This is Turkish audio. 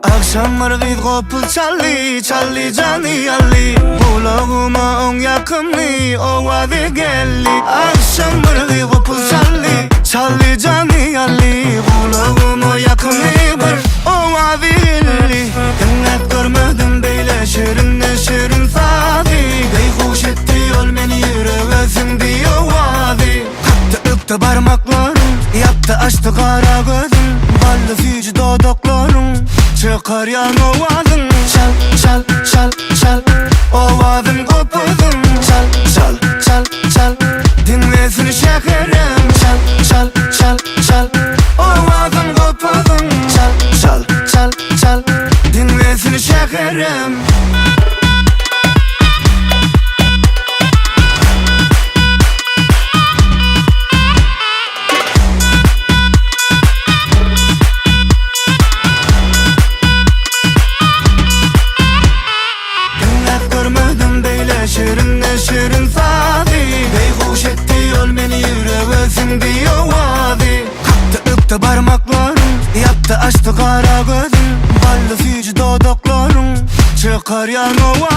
Akşamlar git kopul çalli, çalli canı yalli. Kulağıma on yakınlı, o vadi gelli. Akşamlar git kopul çalli, çalli canı yalli. Kulağıma yakınlı bir, o vadi gelli. Dinlet görmedim beyle şirinle şirin sadi. Beyhuş etti yol beni yürüvesin diyor vadi. Kaptı öptü parmaklarım, yaptı açtı kara gözüm. Ballı fücü dodaklarım, çıkar yan ovadın. Çal, çal, çal, çal, ovadın kopudun. Çal, çal, çal, çal, dinlesin şekerim. Çal, çal, çal, çal, ovadın kopudun. Çal, çal, çal, çal, dinlesin şekerim. Şirinle şirin sadi. Beyhuş etti yol beni yürüvesin diyor vadi. Kaptı öptü parmaklarım, yaptı açtı kara gözüm. Ballı fücü dodaklarım, çıkar yan o vadi.